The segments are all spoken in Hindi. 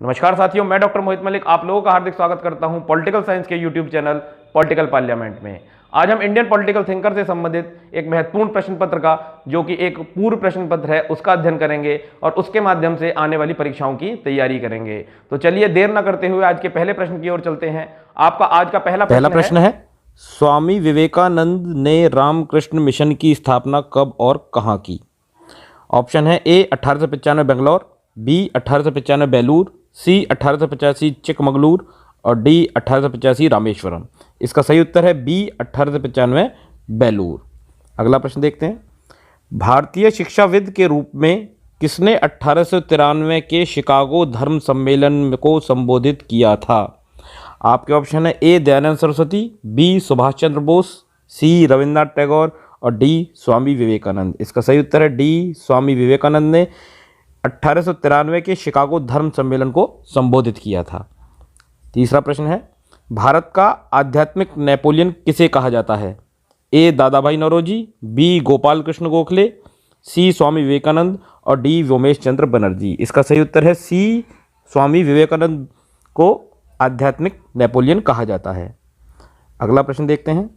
नमस्कार साथियों, मैं डॉक्टर मोहित मलिक आप लोगों का हार्दिक स्वागत करता हूं पॉलिटिकल साइंस के यूट्यूब चैनल पॉलिटिकल पार्लियामेंट में। आज हम इंडियन पॉलिटिकल थिंकर से संबंधित एक महत्वपूर्ण प्रश्न पत्र का, जो कि एक पूर्व प्रश्न पत्र है, उसका अध्ययन करेंगे और उसके माध्यम से आने वाली परीक्षाओं की तैयारी करेंगे। तो चलिए देर न करते हुए आज के पहले प्रश्न की ओर चलते हैं। आपका आज का पहला प्रश्न है, स्वामी विवेकानंद ने रामकृष्ण मिशन की स्थापना कब और कहाँ की? ऑप्शन है ए 1895 बेंगलोर, बी 1895 बेलूर, सी 1885 चिकमगलूर और डी 1885 रामेश्वरम। इसका सही उत्तर है बी 1895 बेलूर। अगला प्रश्न देखते हैं। भारतीय शिक्षाविद के रूप में किसने 1893 के शिकागो धर्म सम्मेलन को संबोधित किया था? आपके ऑप्शन है ए दयानंद सरस्वती, बी सुभाष चंद्र बोस, सी रविन्द्रनाथ टैगोर और डी स्वामी विवेकानंद। इसका सही उत्तर है डी स्वामी विवेकानंद ने 1893 के शिकागो धर्म सम्मेलन को संबोधित किया था। तीसरा प्रश्न है, भारत का आध्यात्मिक नेपोलियन किसे कहा जाता है? ए दादा भाई नौरोजी, बी गोपाल कृष्ण गोखले, सी स्वामी विवेकानंद और डी व्योमेश चंद्र बनर्जी। इसका सही उत्तर है सी स्वामी विवेकानंद को आध्यात्मिक नेपोलियन कहा जाता है। अगला प्रश्न देखते हैं।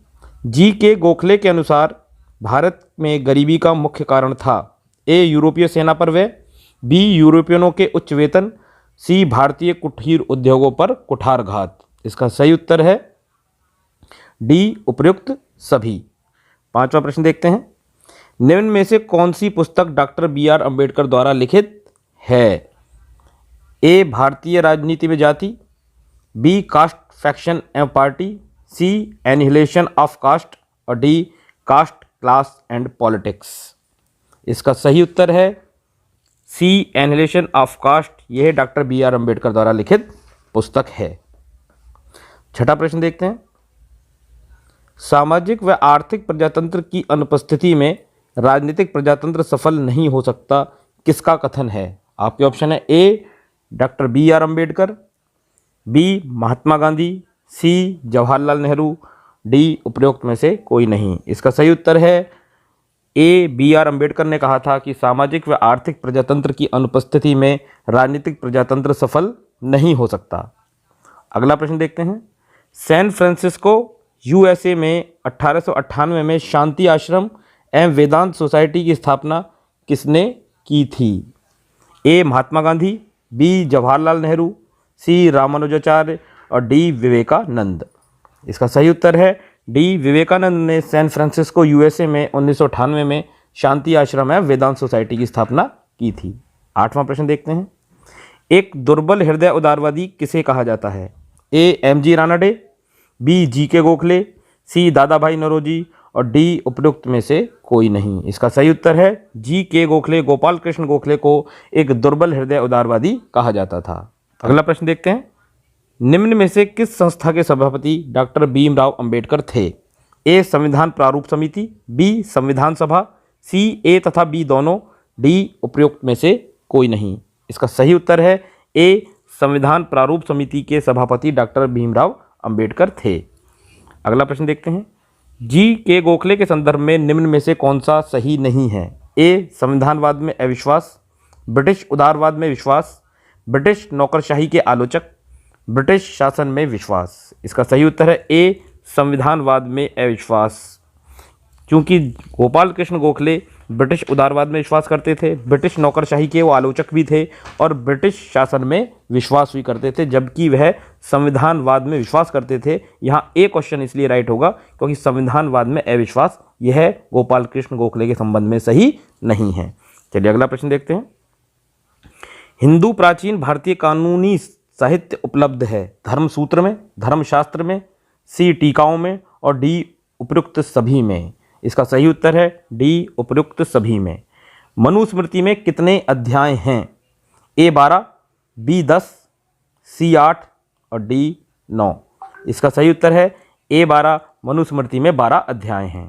जी के गोखले के अनुसार भारत में गरीबी का मुख्य कारण था? ए यूरोपीय सेना पर व्यय, बी यूरोपियनों के उच्च वेतन, सी भारतीय कुटीर उद्योगों पर कुठारघात। इसका सही उत्तर है डी उपयुक्त सभी। पांचवा प्रश्न देखते हैं। निम्न में से कौन सी पुस्तक डॉक्टर बी.आर. अम्बेडकर द्वारा लिखित है? ए भारतीय राजनीति में जाति, B caste faction and party, C annihilation of caste और D caste class and politics. इसका सही उत्तर है सी एनिहिलेशन ऑफ कास्ट। यह डॉक्टर बी.आर. अम्बेडकर द्वारा लिखित पुस्तक है। छठा प्रश्न देखते हैं। सामाजिक व आर्थिक प्रजातंत्र की अनुपस्थिति में राजनीतिक प्रजातंत्र सफल नहीं हो सकता, किसका कथन है? आपके ऑप्शन है ए doctor B R. Ambedkar, B Mahatma Gandhi, सी जवाहरलाल नेहरू, डी उपरोक्त में से कोई नहीं। इसका सही उत्तर है ए बी.आर. अम्बेडकर ने कहा था कि सामाजिक व आर्थिक प्रजातंत्र की अनुपस्थिति में राजनीतिक प्रजातंत्र सफल नहीं हो सकता। अगला प्रश्न देखते हैं। सैन फ्रांसिस्को यूएसए में 1898 में शांति आश्रम एवं वेदांत सोसाइटी की स्थापना किसने की थी? ए महात्मा गांधी, बी जवाहरलाल नेहरू, सी रामानुजाचार्य और डी विवेकानंद। इसका सही उत्तर है डी विवेकानंद ने सैन फ्रांसिस्को यूएसए में 1998 में शांति आश्रम एवं वेदांत सोसाइटी की स्थापना की थी। आठवां प्रश्न देखते हैं। एक दुर्बल हृदय उदारवादी किसे कहा जाता है? A M G. Ranade, B G K. Gokhale, C Dadabhai Naoroji और डी उपयुक्त में से कोई नहीं। इसका सही उत्तर है जी.के. गोखले, गोपाल कृष्ण गोखले को एक दुर्बल हृदय उदारवादी कहा जाता था। अगला प्रश्न देखते हैं। निम्न में से किस संस्था के सभापति डॉक्टर भीमराव अंबेडकर थे? ए संविधान प्रारूप समिति, बी संविधान सभा, सी ए तथा बी दोनों, डी उपयुक्त में से कोई नहीं। इसका सही उत्तर है ए संविधान प्रारूप समिति के सभापति डॉक्टर भीमराव अंबेडकर थे। अगला प्रश्न देखते हैं। जी के गोखले के संदर्भ में निम्न में से कौन सा सही नहीं है? ए संविधानवाद में अविश्वास, ब्रिटिश उदारवाद में विश्वास, ब्रिटिश नौकरशाही के आलोचक, ब्रिटिश शासन में विश्वास। इसका सही उत्तर है ए संविधानवाद में अविश्वास। क्योंकि गोपाल कृष्ण गोखले ब्रिटिश उदारवाद में विश्वास करते थे, ब्रिटिश नौकरशाही के वो आलोचक भी थे और ब्रिटिश शासन में विश्वास भी करते थे, जबकि वह संविधानवाद में विश्वास करते थे। यहाँ ए क्वेश्चन इसलिए राइट होगा क्योंकि संविधानवाद में अविश्वास यह गोपाल कृष्ण गोखले के संबंध में सही नहीं है। चलिए अगला प्रश्न देखते हैं। हिंदू प्राचीन भारतीय कानूनी साहित्य उपलब्ध है? धर्मसूत्र में, धर्मशास्त्र में, सी टीकाओं में और डी उपयुक्त सभी में। इसका सही उत्तर है डी उपयुक्त सभी में। मनुस्मृति में कितने अध्याय हैं? ए 12, बी 10, सी 8 और डी 9। इसका सही उत्तर है ए 12, मनुस्मृति में 12 अध्याय हैं।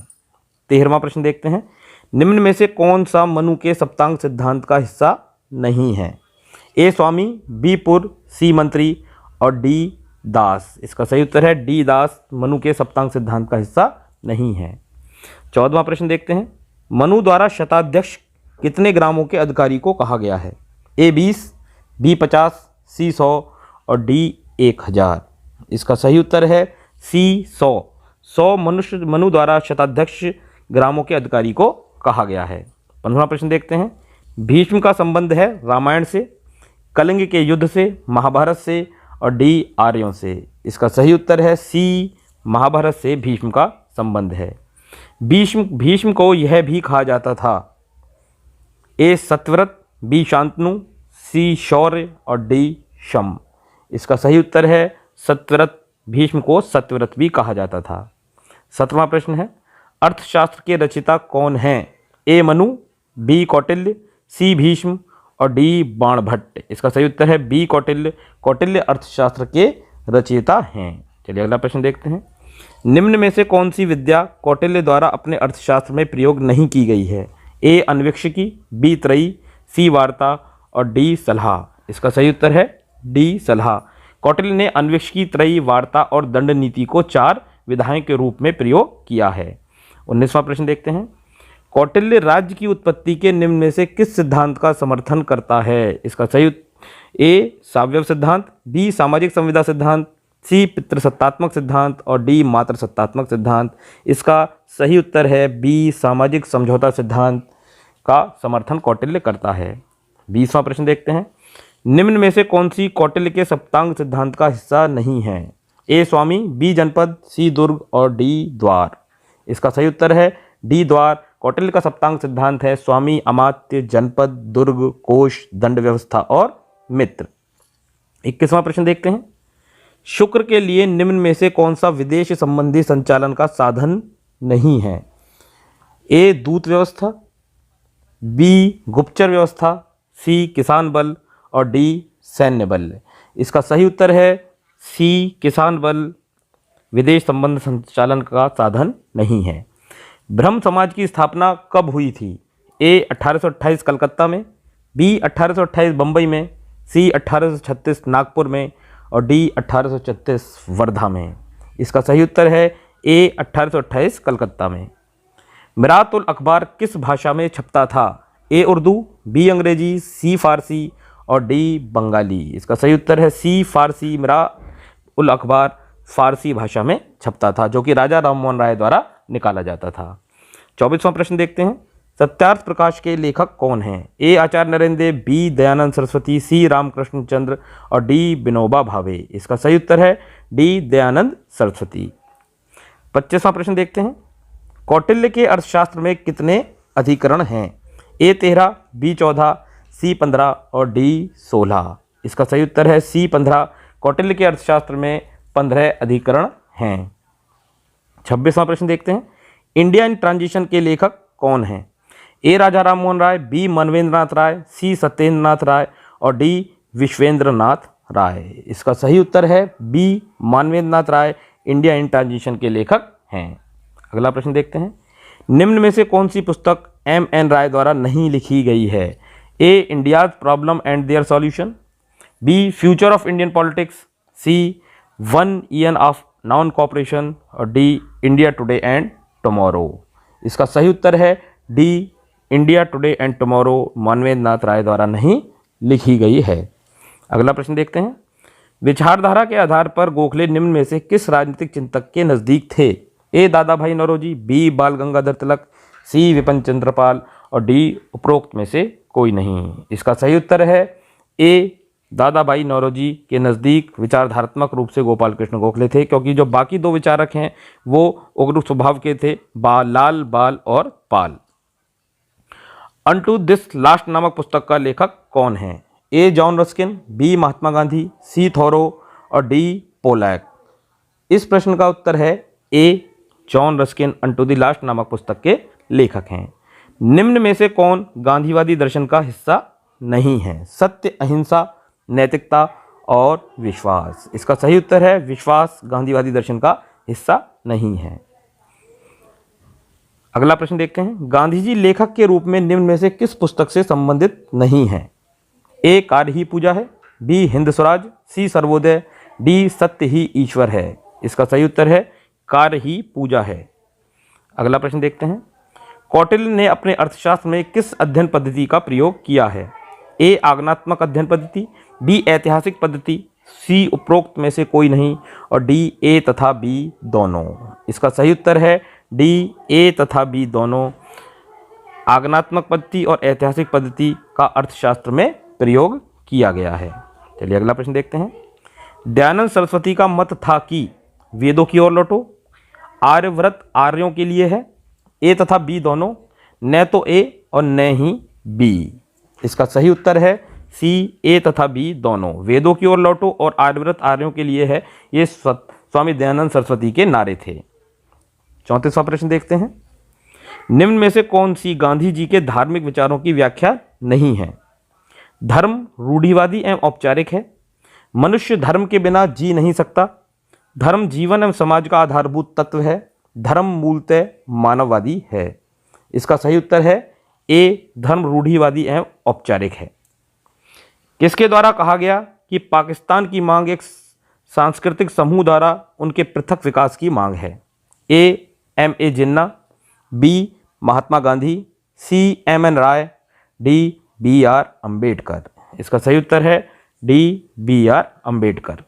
13वां प्रश्न देखते हैं। निम्न में से कौन सा मनु के सप्तांग सिद्धांत का हिस्सा नहीं है? ए स्वामी, बी पुर, सी मंत्री और डी दास। इसका सही उत्तर है डी दास मनु के सप्तांग सिद्धांत का हिस्सा नहीं है। 14वां प्रश्न देखते हैं। मनु द्वारा शताध्यक्ष कितने ग्रामों के अधिकारी को कहा गया है? ए 20, बी 50, सी 100 और डी 1000। इसका सही उत्तर है सी 100। 100 मनु द्वारा शताध्यक्ष ग्रामों के अधिकारी को कहा गया है। 15वां प्रश्न देखते हैं। भीष्म का संबंध है रामायण से, कलिंग के युद्ध से, महाभारत से और डी आर्यों से। इसका सही उत्तर है सी, महाभारत से भीष्म का संबंध है। भीष्म को यह भी कहा जाता था, ए सत्यव्रत, बी शांतनु, सी शौर्य और डी शम। इसका सही उत्तर है सत्यव्रत। भीष्म को सत्यव्रत भी कहा जाता था। 17वां प्रश्न है, अर्थशास्त्र के रचयिता कौन हैं? ए मनु, बी कौटिल्य, सी भीष्म और डी बाणभट्ट। इसका सही उत्तर है बी कौटिल्य। कौटिल्य अर्थशास्त्र के रचयिता हैं। चलिए अगला प्रश्न देखते हैं। निम्न में से कौन सी विद्या कौटिल्य द्वारा अपने अर्थशास्त्र में प्रयोग नहीं की गई है? ए अन्वेक्षकी, बी त्रयी, सी वार्ता और डी सलाह। इसका सही उत्तर है डी सलाह। कौटिल्य ने अन्वेक्षकी, त्रयी, वार्ता और दंड नीति को 4 विधाएं के रूप में प्रयोग किया है। 19वां प्रश्न देखते हैं। कौटिल्य राज्य की उत्पत्ति के निम्न में से किस सिद्धांत का समर्थन करता है? इसका सही ए सावयव सिद्धांत, बी सामाजिक संविदा सिद्धांत, सी पितृसत्तात्मक सिद्धांत और डी मातृसत्तात्मक सिद्धांत। इसका सही उत्तर है बी सामाजिक समझौता सिद्धांत का समर्थन कौटिल्य करता है। 20वां प्रश्न देखते हैं। निम्न में से कौन सी कौटिल्य के सप्तांग सिद्धांत का हिस्सा नहीं है? ए स्वामी, बी जनपद, सी दुर्ग और डी द्वार। इसका सही उत्तर है डी द्वार। कौटिल्य का सप्तांग सिद्धांत है स्वामी, अमात्य, जनपद, दुर्ग, कोश, दंड व्यवस्था और मित्र। 21वां प्रश्न देखते हैं। शुक्र के लिए निम्न में से कौन सा विदेश संबंधी संचालन का साधन नहीं है? ए दूत व्यवस्था, बी गुप्तचर व्यवस्था, सी किसान बल और डी सैन्य बल। इसका सही उत्तर है सी किसान बल विदेश संबंध संचालन का साधन नहीं है। ब्रह्म समाज की स्थापना कब हुई थी? ए 1828 कलकत्ता में, बी 1828 बम्बई में, सी 1836 नागपुर में और डी 1836 वर्धा में। इसका सही उत्तर है ए 1828 कलकत्ता में। मिरात उल अखबार किस भाषा में छपता था? ए उर्दू, बी अंग्रेजी, सी फारसी और डी बंगाली। इसका सही उत्तर है सी फारसी। मिरात उल अखबार फारसी भाषा में छपता था, जो कि राजा राममोहन राय द्वारा निकाला जाता था। 24वां प्रश्न देखते हैं। सत्यार्थ प्रकाश के लेखक कौन हैं? ए आचार्य नरेंद्र देव, बी दयानंद सरस्वती, सी रामकृष्ण चंद्र और डी विनोबा भावे। इसका सही उत्तर है डी दयानंद सरस्वती। 25वां प्रश्न देखते हैं। कौटिल्य के अर्थशास्त्र में कितने अधिकरण हैं? ए 13, बी 14, सी 15 और डी 16। इसका सही उत्तर है सी 15। कौटिल्य के अर्थशास्त्र में 15 अधिकरण हैं। 26वां प्रश्न देखते हैं। इंडिया इन ट्रांजिशन के लेखक कौन हैं? A Raja Rammohan Roy, B Manvendra Nath Roy, C Satyendra Nath Roy और डी विश्वेंद्र नाथ राय। इसका सही उत्तर है B Manavendra Nath Roy India in transition के लेखक हैं। अगला प्रश्न देखते हैं। निम्न में से कौन सी पुस्तक M.N. राय द्वारा नहीं लिखी गई है? A India's problem and their solution, B future of Indian politics, C 1 year of non cooperation और D India today and tomorrow. इसका सही उत्तर है D India today and tomorrow Manvendra Nath Roy द्वारा नहीं लिखी गई है। अगला प्रश्न देखते हैं। विचारधारा के आधार पर गोखले निम्न में से किस राजनीतिक चिंतक के नज़दीक थे? ए दादा भाई नौरोजी, बी बाल गंगाधर तिलक, सी विपिन चंद्र पाल और डी उपरोक्त में से कोई नहीं। इसका सही उत्तर है ए दादा भाई नौरोजी के नज़दीक विचारधारात्मक रूप से गोपाल कृष्ण गोखले थे, क्योंकि जो बाकी 2 विचारक हैं वो उग्र स्वभाव के थे, लाल बाल और पाल। अनटू दिस लास्ट नामक पुस्तक का लेखक कौन है? A John Ruskin, B Mahatma Gandhi, C Thoreau और डी पोलैक। इस प्रश्न का उत्तर है A John Ruskin unto the last नामक पुस्तक के लेखक हैं। निम्न में से कौन गांधीवादी दर्शन का हिस्सा नहीं है? सत्य, अहिंसा, नैतिकता और विश्वास। इसका सही उत्तर है विश्वास गांधीवादी दर्शन का हिस्सा नहीं है। अगला प्रश्न देखते हैं। गांधी जी लेखक के रूप में निम्न में से किस पुस्तक से संबंधित नहीं है? ए कार्य ही पूजा है, बी हिंद स्वराज, सी सर्वोदय, डी सत्य ही ईश्वर है। इसका सही उत्तर है कार्य ही पूजा है। अगला प्रश्न देखते हैं। कौटिल्य ने अपने अर्थशास्त्र में किस अध्ययन पद्धति का प्रयोग किया है? ए आगमनात्मक अध्ययन पद्धति, बी ऐतिहासिक पद्धति, सी उपरोक्त में से कोई नहीं और डी ए तथा बी दोनों। इसका सही उत्तर है डी ए तथा बी दोनों। आगमनात्मक पद्धति और ऐतिहासिक पद्धति का अर्थशास्त्र में प्रयोग किया गया है। चलिए अगला प्रश्न देखते हैं। दयानंद सरस्वती का मत था कि वेदों की ओर लौटो, आर्यव्रत आर्यों के लिए है, ए तथा बी दोनों, न तो ए और न ही बी। इसका सही उत्तर है सी ए तथा बी दोनों। वेदों की ओर लौटो और आर्यव्रत आर्यों के लिए है, ये स्वामी दयानंद सरस्वती के नारे थे। 34वां प्रश्न देखते हैं। निम्न में से कौन सी गांधी जी के धार्मिक विचारों की व्याख्या नहीं है? धर्म रूढ़िवादी एवं औपचारिक है, मनुष्य धर्म के बिना जी नहीं सकता, धर्म जीवन एवं समाज का आधारभूत तत्व है, धर्म मूलतः मानववादी है। इसका सही उत्तर है ए, धर्म रूढ़िवादी एवं औपचारिक है। किसके द्वारा कहा गया कि पाकिस्तान की मांग एक सांस्कृतिक समूह द्वारा उनके पृथक विकास की मांग है? A, M A Jinnah, B, Mahatma Gandhi, C, M N Roy, D, B R Ambedkar. इसका सही उत्तर है डी, बी आर अम्बेडकर।